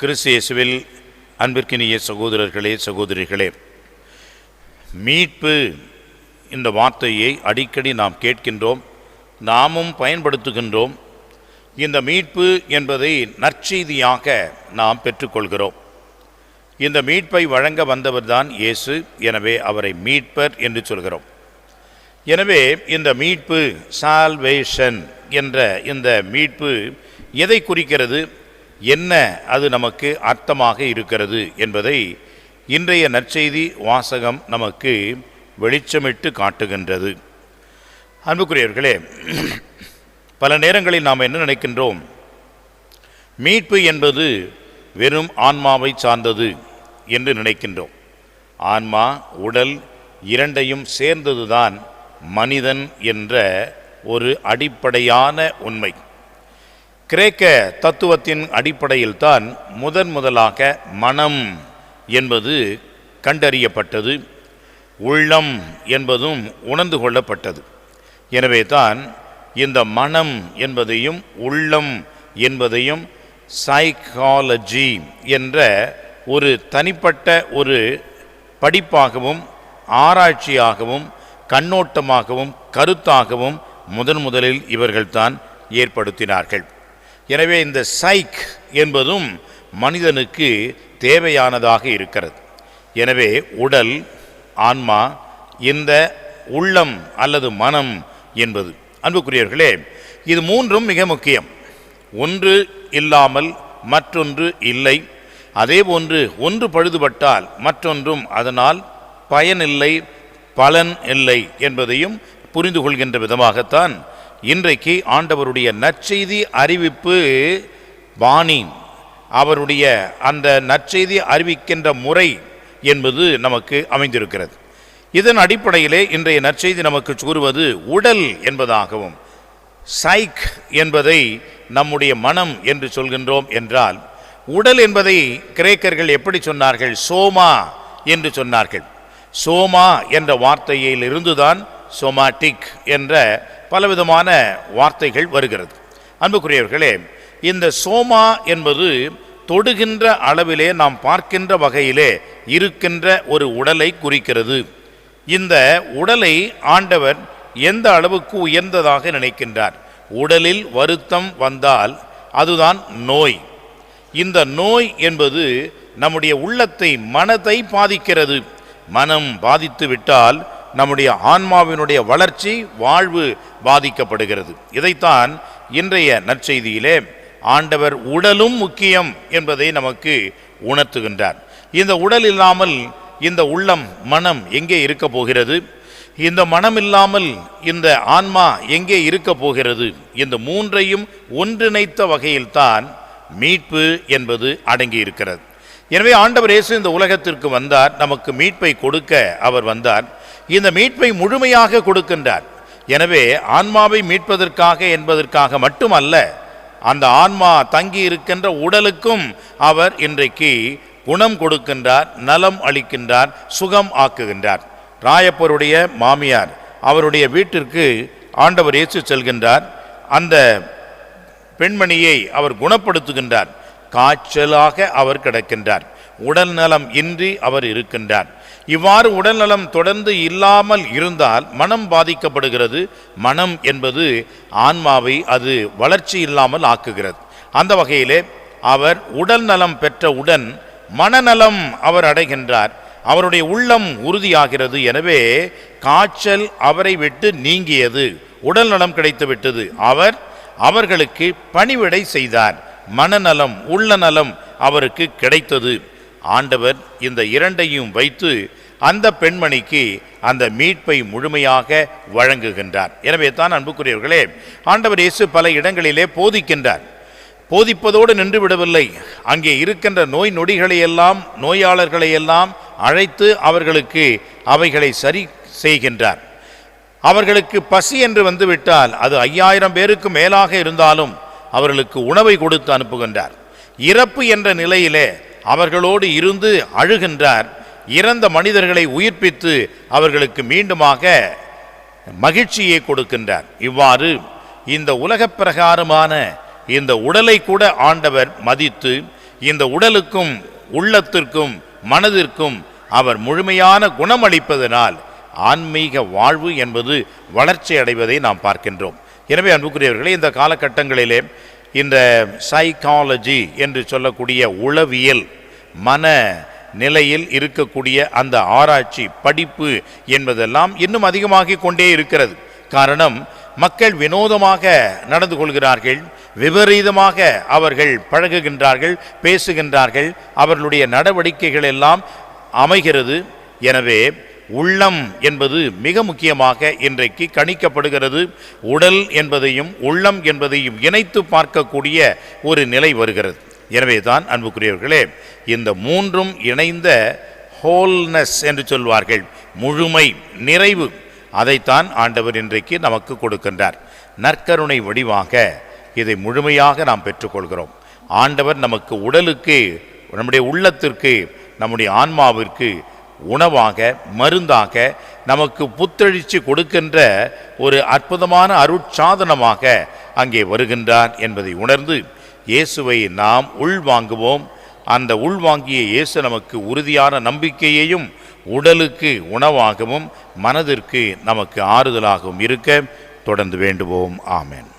கிறிஸ்து இயேசுவில் அன்பிற்கினிய சகோதரர்களே சகோதரிகளே, மீட்பு இந்த வார்த்தையை அடிக்கடி நாம் கேட்கின்றோம், நாமும் பயன்படுத்துகின்றோம். இந்த மீட்பு என்பதை நற்செய்தியாக நாம் பெற்றுக்கொள்கிறோம். இந்த மீட்பை வழங்க வந்தவர்தான் இயேசு. எனவே அவரை மீட்பர் என்று சொல்கிறோம். எனவே இந்த மீட்பு, சால்வேஷன் என்ற இந்த மீட்பு எதை குறிக்கிறது, என்ன அது நமக்கு அர்த்தமாக இருக்கிறது என்பதை இன்றைய நற்செய்தி வாசகம் நமக்கு வெளிச்சமிட்டு காட்டுகின்றது. அன்புக்குரியவர்களே, பல நேரங்களில் நாம் என்ன நினைக்கின்றோம், மீட்பு என்பது வெறும் ஆன்மாவை சார்ந்தது என்று நினைக்கின்றோம். ஆன்மா, உடல் இரண்டையும் சேர்ந்ததுதான் மனிதன் என்ற ஒரு அடிப்படையான உண்மை. கிரேக்க தத்துவத்தின் அடிப்படையில் தான் முதலாக மனம் என்பது கண்டறியப்பட்டது, உள்ளம் என்பதும் உணர்ந்து கொள்ளப்பட்டது. எனவே தான் இந்த மனம் என்பதையும் உள்ளம் என்பதையும் சைக்காலஜி என்ற ஒரு தனிப்பட்ட ஒரு படிப்பாகவும் ஆராய்ச்சியாகவும் கண்ணோட்டமாகவும் கருத்தாகவும் முதலில் இவர்கள்தான் ஏற்படுத்தினார்கள். எனவே இந்த சைக் என்பதும் மனிதனுக்கு தேவையானதாக இருக்கிறது. எனவே உடல், ஆன்மா, இந்த உள்ளம் அல்லது மனம் என்பது, அன்புக்குரியவர்களே, இது மூன்றும் மிக முக்கியம். ஒன்று இல்லாமல் மற்றொன்று இல்லை. அதே போன்று ஒன்று பழுதுபட்டால் மற்றொன்றும் அதனால் பயனில்லை, பலன் இல்லை என்பதையும் புரிந்து கொள்கின்ற விதமாகத்தான் இன்றைக்கு ஆண்டவருடைய நற்செய்தி அறிவிப்பு பாணி, அவருடைய அந்த நற்செய்தி அறிவிக்கின்ற முறை என்பது நமக்கு அமைந்திருக்கிறது. இதன் அடிப்படையிலே இன்றைய நற்செய்தி நமக்கு கூறுவது உடல் என்பதாகவும், சைக் என்பதை நம்முடைய மனம் என்று சொல்கின்றோம் என்றால், உடல் என்பதை கிரேக்கர்கள் எப்படி சொன்னார்கள், சோமா என்று சொன்னார்கள். சோமா என்ற வார்த்தையில் இருந்துதான் சோமாட்டிக் என்ற பலவிதமான வார்த்தைகள் வருகிறது. அன்புக்குரியவர்களே, இந்த சோமா என்பது தொடுகின்ற அளவிலே நாம் பார்க்கின்ற வகையிலே இருக்கின்ற ஒரு உடலை குறிக்கிறது. இந்த உடலை ஆண்டவர் எந்த அளவுக்கு உயர்ந்ததாக நினைக்கின்றார். உடலில் வருத்தம் வந்தால் அதுதான் நோய். இந்த நோய் என்பது நம்முடைய உள்ளத்தை, மனதை பாதிக்கிறது. மனம் பாதித்து விட்டால் நம்முடைய ஆன்மாவினுடைய வளர்ச்சி, வாழ்வு பாதிக்கப்படுகிறது. இதைத்தான் இன்றைய நற்செய்தியிலே ஆண்டவர் உடலும் முக்கியம் என்பதை நமக்கு உணர்த்துகின்றார். இந்த உடல் இல்லாமல் இந்த உள்ளம், மனம் எங்கே இருக்க போகிறது? இந்த மனம் இல்லாமல் இந்த ஆன்மா எங்கே இருக்க போகிறது? இந்த மூன்றையும் ஒன்றிணைத்த வகையில்தான் மீட்பு என்பது அடங்கி இருக்கிறது. எனவே ஆண்டவர் இயேசு இந்த உலகத்திற்கு வந்தார், நமக்கு மீட்பை கொடுக்க அவர் வந்தார். இந்த மீட்பை முழுமையாக கொடுக்கின்றார். எனவே ஆன்மாவை மீட்பதற்காக என்பதற்காக மட்டுமல்ல, அந்த ஆன்மா தங்கி இருக்கின்ற உடலுக்கும் அவர் இன்றைக்கு குணம் கொடுக்கின்றார், நலம் அளிக்கின்றார், சுகம் ஆக்குகின்றார். ராயப்பருடைய மாமியார், அவருடைய வீட்டிற்கு ஆண்டவர் இயேசு செல்கின்றார். அந்த பெண்மணியை அவர் குணப்படுத்துகின்றார். காய்ச்சலாக அவர் கிடக்கின்றார், உடல் நலம் இன்றி அவர் இருக்கின்றார். இவ்வாறு உடல் நலம் தொடர்ந்து இல்லாமல் இருந்தால் மனம் பாதிக்கப்படுகிறது. மனம் என்பது ஆன்மாவை அது வளர்ச்சி இல்லாமல் ஆக்குகிறது. அந்த வகையிலே அவர் உடல் நலம் பெற்றவுடன் மனநலம் அவர் அடைகின்றார். அவருடைய உள்ளம் உறுதியாகிறது. எனவே காய்ச்சல் அவரை விட்டு நீங்கியது, உடல் நலம் கிடைத்து விட்டது. அவர்களுக்கு பணிவிடை செய்தார். மனநலம், உள்ள நலம் அவருக்கு கிடைத்தது. ஆண்டவர் இந்த இரண்டையும் வைத்து அந்த பெண்மணிக்கு அந்த மீட்பை முழுமையாக வழங்குகின்றார். எனவே தான் அன்புக்குரியவர்களே, ஆண்டவர் இயேசு பல இடங்களிலே போதிக்கின்றார். போதிப்பதோடு நின்று விடவில்லை. அங்கே இருக்கின்ற நோய் நொடிகளையெல்லாம், நோயாளர்களையெல்லாம் அழைத்து அவர்களுக்கு அவைகளை சரி செய்கின்றார். அவர்களுக்கு பசி என்று வந்துவிட்டால் அது 5000 பேருக்கு மேலாக இருந்தாலும் அவர்களுக்கு உணவை கொடுத்து அனுப்புகின்றார். இறப்பு என்ற நிலையிலே அவர்களோடு இருந்து அழுகின்றார். இறந்த மனிதர்களை உயிர்ப்பித்து அவர்களுக்கு மீண்டுமாக மகிழ்ச்சியை கொடுக்கின்றார். இவ்வாறு இந்த உலக பிரகாரமான இந்த உடலை கூட ஆண்டவர் மதித்து இந்த உடலுக்கும் உள்ளத்திற்கும் மனதிற்கும் அவர் முழுமையான குணமளிப்பதனால் ஆன்மீக வாழ்வு என்பது வளர்ச்சி அடைவதை நாம் பார்க்கின்றோம். எனவே அன்புக்குரியவர்களே, இந்த காலகட்டங்களிலே இந்த சைக்காலஜி என்று சொல்லக்கூடிய உளவியல் மன நிலையில் இருக்கக்கூடிய அந்த ஆராய்ச்சி படிப்பு என்பதெல்லாம் இன்னும் அதிகமாகிக் கொண்டே இருக்கிறது. காரணம், மக்கள் வினோதமாக நடந்து கொள்கிறார்கள், விபரீதமாக அவர்கள் பழகுகின்றார்கள், பேசுகின்றார்கள், அவர்களுடைய நடவடிக்கைகள் எல்லாம் அமைகிறது. எனவே உள்ளம் என்பது மிக முக்கியமாக இன்றைக்கு கணிக்கப்படுகிறது. உடல் என்பதையும் உள்ளம் என்பதையும் இணைத்து பார்க்கக்கூடிய ஒரு நிலை வருகிறது. எனவே தான் அன்புக்குரியவர்களே, இந்த மூன்றும் இணைந்த ஹோல்னஸ் என்று சொல்வார்கள், முழுமை, நிறைவு, அதைத்தான் ஆண்டவர் இன்றைக்கு நமக்கு கொடுக்கின்றார். நற்கருணை வடிவாக இதை முழுமையாக நாம் பெற்றுக்கொள்கிறோம். ஆண்டவர் நமக்கு உடலுக்கு, நம்முடைய உள்ளத்திற்கு, நம்முடைய ஆன்மாவிற்கு உணவாக, மருந்தாக, நமக்கு புத்தெழுச்சி கொடுக்கின்ற ஒரு அற்புதமான அருட்சாதனமாக அங்கே வருகின்றார் என்பதை உணர்ந்து இயேசுவை நாம் உள்வாங்குவோம். அந்த உள்வாங்கிய இயேசு நமக்கு உறுதியான நம்பிக்கையையும், உடலுக்கு உணவாகவும் மனதிற்கு நமக்கு ஆறுதலாகவும் இருக்க தொடர்ந்து வேண்டுவோம். ஆமென்.